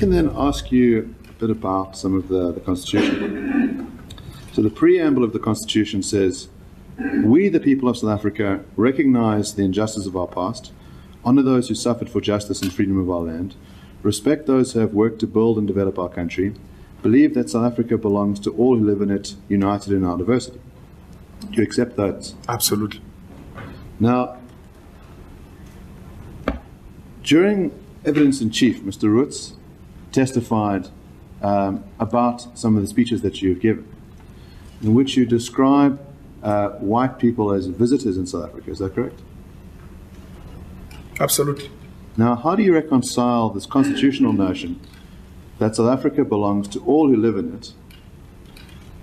can then ask you a bit about some of the Constitution. So the preamble of the Constitution says, "We, the people of South Africa, recognize the injustice of our past, honor those who suffered for justice and freedom of our land, respect those who have worked to build and develop our country, believe that South Africa belongs to all who live in it, united in our diversity." Do you accept that? Absolutely. Now, during evidence in chief, Mr. Roots testified about some of the speeches that you've given, in which you describe white people as visitors in South Africa. Is that correct? Absolutely. Now, how do you reconcile this constitutional notion that South Africa belongs to all who live in it,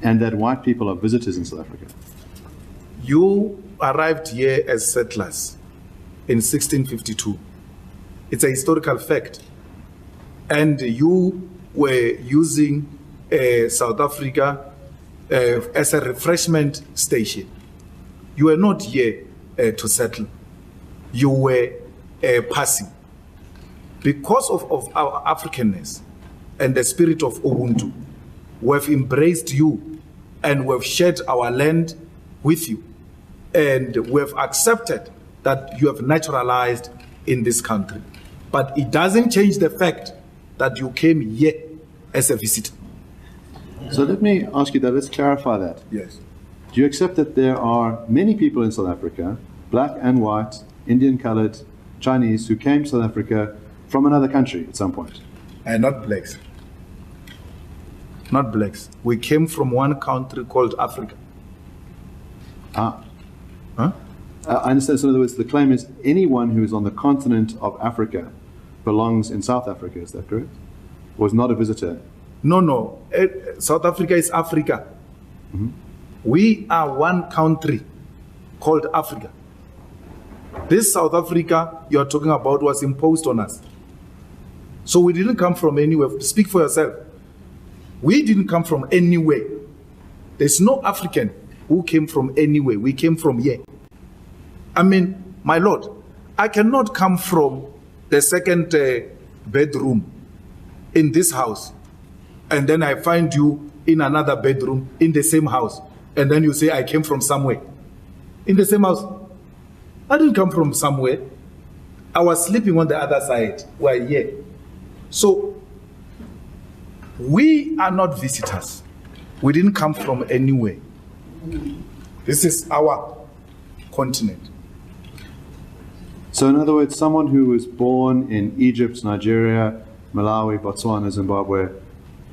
and that white people are visitors in South Africa? You arrived here as settlers in 1652. It's a historical fact. And you were using South Africa as a refreshment station. You were not here to settle. You were passing. Because of our Africanness and the spirit of Ubuntu, we have embraced you and we have shared our land with you. And we have accepted that you have naturalized in this country. But it doesn't change the fact that you came here as a visitor. So let me ask you that, let's clarify that. Yes. Do you accept that there are many people in South Africa, black and white, Indian colored, Chinese, who came to South Africa from another country at some point? And not blacks. Not blacks. We came from one country called Africa. Ah. Huh? I understand. So in other words, the claim is anyone who is on the continent of Africa belongs in South Africa. Is that correct? Or is not a visitor? No. South Africa is Africa. Mm-hmm. We are one country called Africa. This South Africa you are talking about was imposed on us. So we didn't come from anywhere. Speak for yourself. We didn't come from anywhere. There's no African who came from anywhere. We came from here. I mean, my Lord, I cannot come from the second bedroom in this house, and then I find you in another bedroom in the same house, and then you say I came from somewhere. In the same house. I didn't come from somewhere. I was sleeping on the other side. We're here. So, we are not visitors. We didn't come from anywhere. This is our continent. So in other words, someone who was born in Egypt, Nigeria, Malawi, Botswana, Zimbabwe,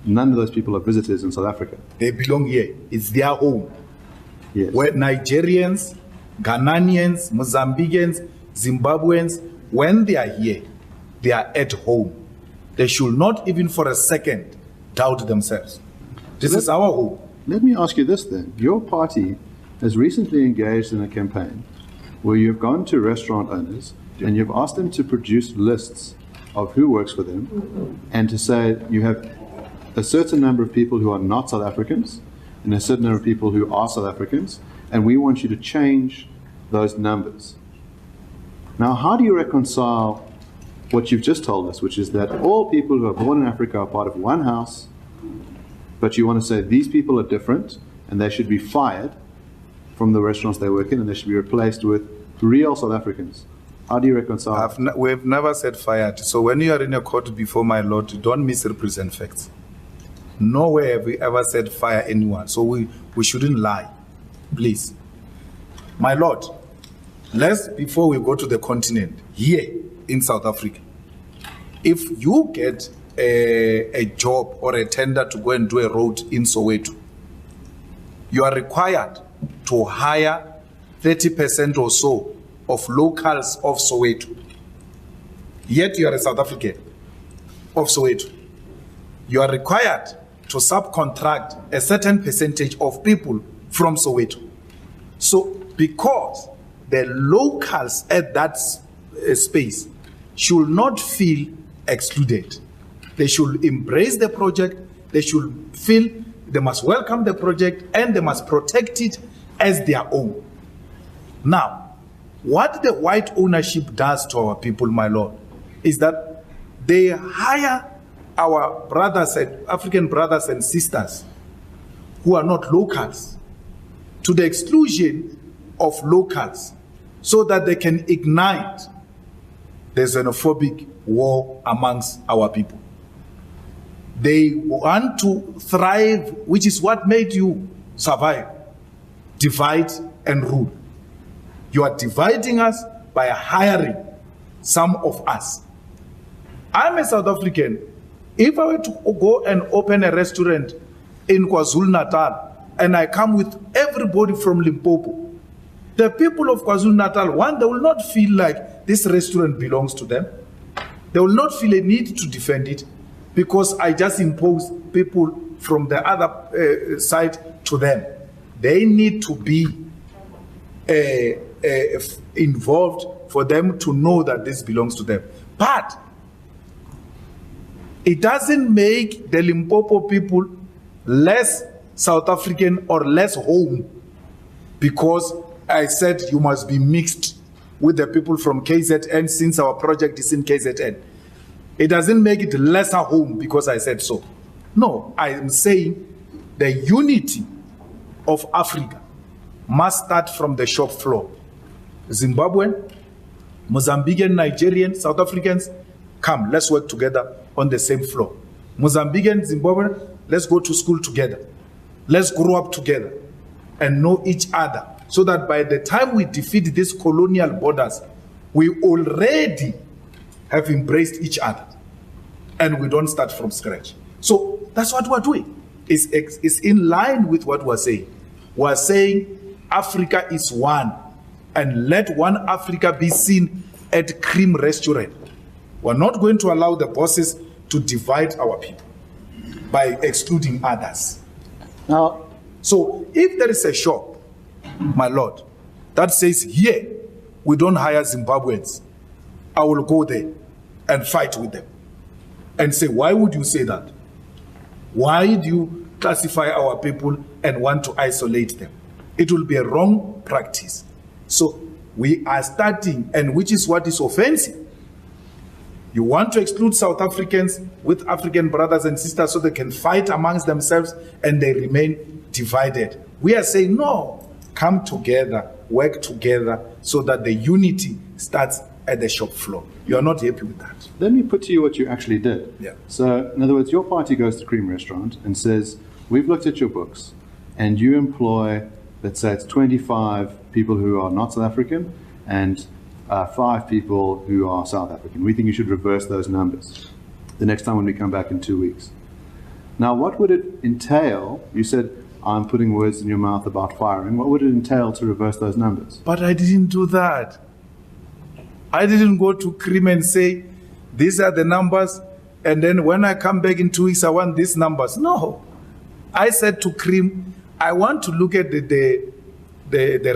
none of those people are visitors in South Africa. They belong here. It's their home. Yes. Where Nigerians, Ghanaians, Mozambicans, Zimbabweans, when they are here, they are at home. They should not even for a second doubt themselves. This is our home. Let me ask you this then. Your party has recently engaged in a campaign where you've gone to restaurant owners and you've asked them to produce lists of who works for them and to say you have a certain number of people who are not South Africans and a certain number of people who are South Africans, and we want you to change those numbers. Now, how do you reconcile what you've just told us, which is that all people who are born in Africa are part of one house, but you want to say these people are different and they should be fired from the restaurants they work in and they should be replaced with real South Africans? How do you reconcile? We've never said fired. So when you are in a court before my Lord, don't misrepresent facts. Nowhere have we ever said fire anyone. So we shouldn't lie. Please. My Lord, before we go to the continent, here in South Africa, if you get a job or a tender to go and do a road in Soweto, you are required to hire 30% or so of locals of Soweto. Yet you are a South African of Soweto. You are required to subcontract a certain percentage of people from Soweto. So because the locals at that space should not feel excluded, they should embrace the project, they should feel they must welcome the project and they must protect it as their own. Now, what the white ownership does to our people, my Lord, is that they hire our brothers and African brothers and sisters who are not locals to the exclusion of locals so that they can ignite the xenophobic war amongst our people. They want to thrive, which is what made you survive. Divide and rule. You are dividing us by hiring some of us. I'm a South African. If I were to go and open a restaurant in KwaZulu-Natal and I come with everybody from Limpopo, the people of KwaZulu-Natal, one, they will not feel like this restaurant belongs to them. They will not feel a need to defend it because I just impose people from the other side to them. They need to be involved for them to know that this belongs to them. But it doesn't make the Limpopo people less South African or less home because I said you must be mixed with the people from KZN since our project is in KZN. It doesn't make it lesser home because I said so. No, I am saying the unity of Africa must start from the shop floor. Zimbabwean, Mozambican, Nigerian, South Africans, come, let's work together on the same floor. Mozambican, Zimbabwean, let's go to school together. Let's grow up together and know each other so that by the time we defeat these colonial borders, we already have embraced each other and we don't start from scratch. So that's what we're doing. It's in line with what we're saying. We're saying Africa is one, and let one Africa be seen at Cream Restaurant. We're not going to allow the bosses to divide our people by excluding others. Now, so if there is a shop, my lord, that says here we don't hire Zimbabweans, I will go there and fight with them and say, why would you say that? Why do you classify our people and want to isolate them? It will be a wrong practice. So we are starting, and which is what is offensive. You want to exclude South Africans with African brothers and sisters so they can fight amongst themselves and they remain divided. We are saying, no, come together, work together so that the unity starts at the shop floor. You are not happy with that. Let me put to you what you actually did. Yeah. So, in other words, your party goes to Cream Restaurant and says, we've looked at your books and you employ, let's say it's 25 people who are not South African and 5 people who are South African. We think you should reverse those numbers the next time when we come back in 2 weeks. Now, what would it entail? You said, I'm putting words in your mouth about firing. What would it entail to reverse those numbers? But I didn't do that. I didn't go to Cream and say, these are the numbers, and then when I come back in 2 weeks, I want these numbers. No. I said to Cream, I want to look at the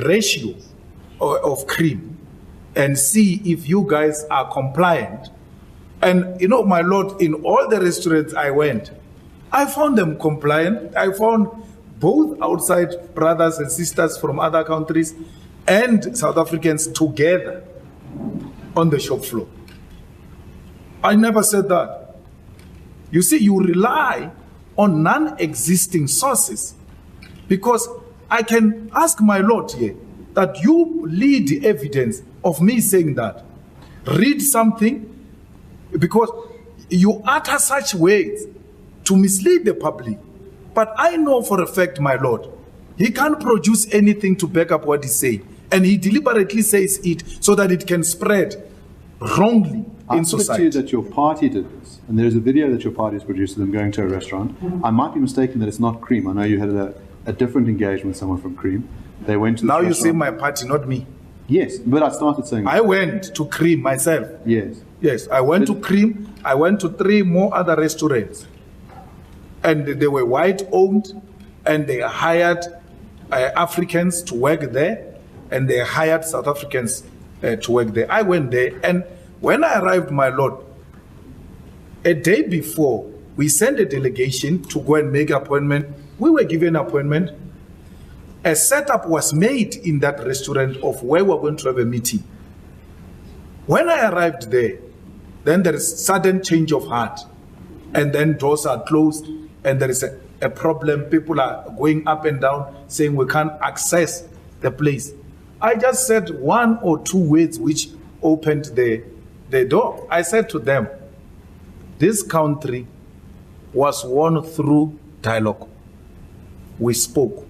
ratio of Cream and see if you guys are compliant. And you know, my lord, in all the restaurants I went, I found them compliant. I found both outside brothers and sisters from other countries and South Africans together on the shop floor. I never said that. You see, you rely on non-existing sources because I can ask my lord here that you lead the evidence of me saying that. Read something because you utter such words to mislead the public. But I know for a fact, my lord, he can't produce anything to back up what he's saying. And he deliberately says it so that it can spread wrongly in society. I put it to you that your party did this, and there's a video that your party has produced of them going to a restaurant. I might be mistaken that it's not Cream. I know you had a different engagement with someone from Cream. They went to now you restaurant. say my party, not me. Yes, but I started saying I went to Cream myself. Yes. Yes, I went to Cream. I went to 3 more other restaurants. And they were white-owned, and they hired Africans to work there, and they hired South Africans to work there. I went there, and when I arrived, my lord, a day before, we sent a delegation to go and make an appointment. We were given an appointment. A setup was made in that restaurant of where we were going to have a meeting. When I arrived there, then there is sudden change of heart. and then doors are closed, and there is a problem. People are going up and down saying we can't access the place. I just said one or two words which opened the door. I said to them, this country was won through dialogue. We spoke.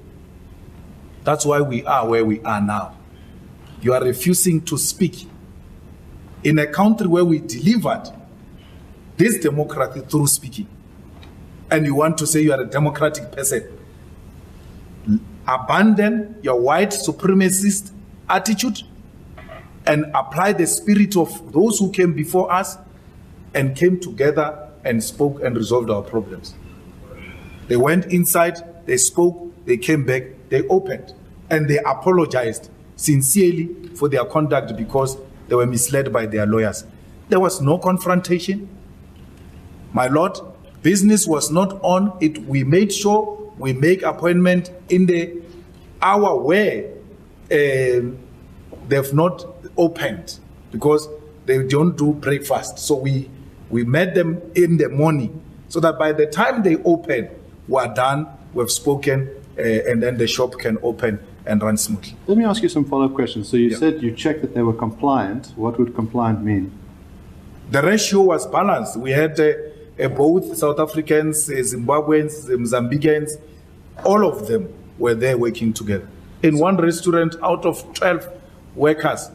That's why we are where we are now. You are refusing to speak. In a country where we delivered this democracy through speaking, and you want to say you are a democratic person, abandon your white supremacist attitude and apply the spirit of those who came before us and came together and spoke and resolved our problems. They went inside, they spoke, they came back, they opened, and they apologized sincerely for their conduct because they were misled by their lawyers. There was no confrontation. My Lord, business was not on it. We made sure we make appointment in the hour where they've not opened because they don't do breakfast. So we met them in the morning so that by the time they open, we're done, we've spoken, and then the shop can open and run smoothly. Let me ask you some follow-up questions. So you said you checked that they were compliant. What would compliant mean? The ratio was balanced. We had both South Africans, Zimbabweans, Mozambicans, all of them were there working together. In one restaurant, out of 12 workers,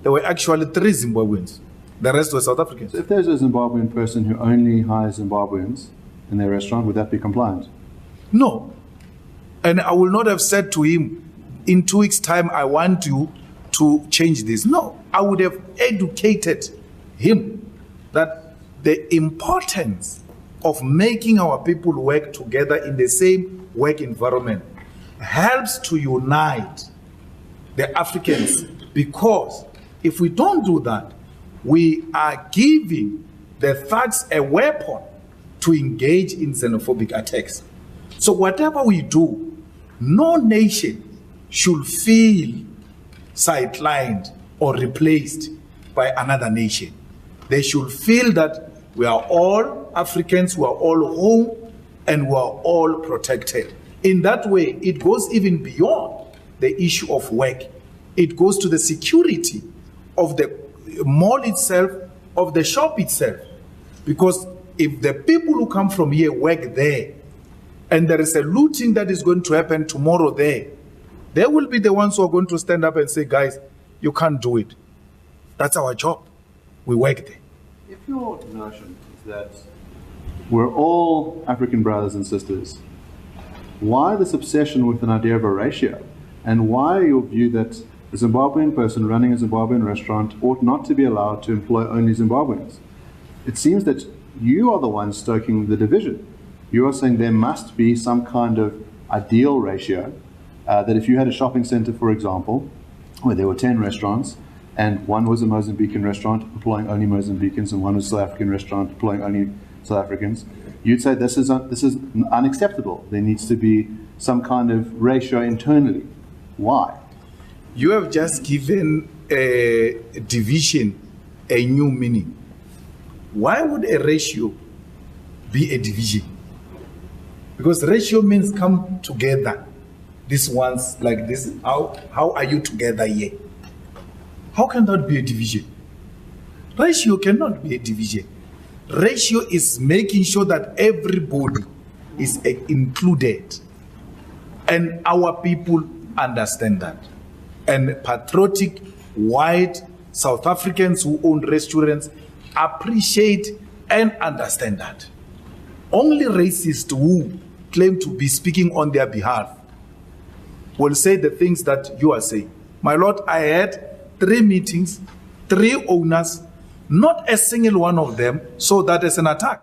there were actually 3 Zimbabweans. The rest were South Africans. So if there's a Zimbabwean person who only hires Zimbabweans in their restaurant, would that be compliant? No. And I will not have said to him, in 2 weeks' time, I want you to change this. No, I would have educated him that the importance of making our people work together in the same work environment helps to unite the Africans, because if we don't do that, we are giving the thugs a weapon to engage in xenophobic attacks. So whatever we do, no nation should feel sidelined or replaced by another nation. They should feel that we are all Africans, we are all home, and we are all protected. In that way, it goes even beyond the issue of work. It goes to the security of the mall itself, of the shop itself. Because if the people who come from here work there, and there is a looting that is going to happen tomorrow there, they will be the ones who are going to stand up and say, guys, you can't do it. That's our job. We work there. If your notion is that we're all African brothers and sisters, why this obsession with an idea of a ratio? And why your view that a Zimbabwean person running a Zimbabwean restaurant ought not to be allowed to employ only Zimbabweans? It seems that you are the ones stoking the division. You are saying there must be some kind of ideal ratio, that if you had a shopping center, for example, where there were 10 restaurants, and one was a Mozambican restaurant employing only Mozambicans, and one was a South African restaurant employing only South Africans, you'd say this is unacceptable. There needs to be some kind of ratio internally. Why? You have just given a division a new meaning. Why would a ratio be a division? Because ratio means come together. This one's like this. How are you together here? How can that be a division? Ratio cannot be a division. Ratio is making sure that everybody is included. And our people understand that. And patriotic, white South Africans who own restaurants appreciate and understand that. Only racists who claim to be speaking on their behalf will say the things that you are saying. My Lord, I had 3 meetings, 3 owners, not a single one of them saw that as an attack.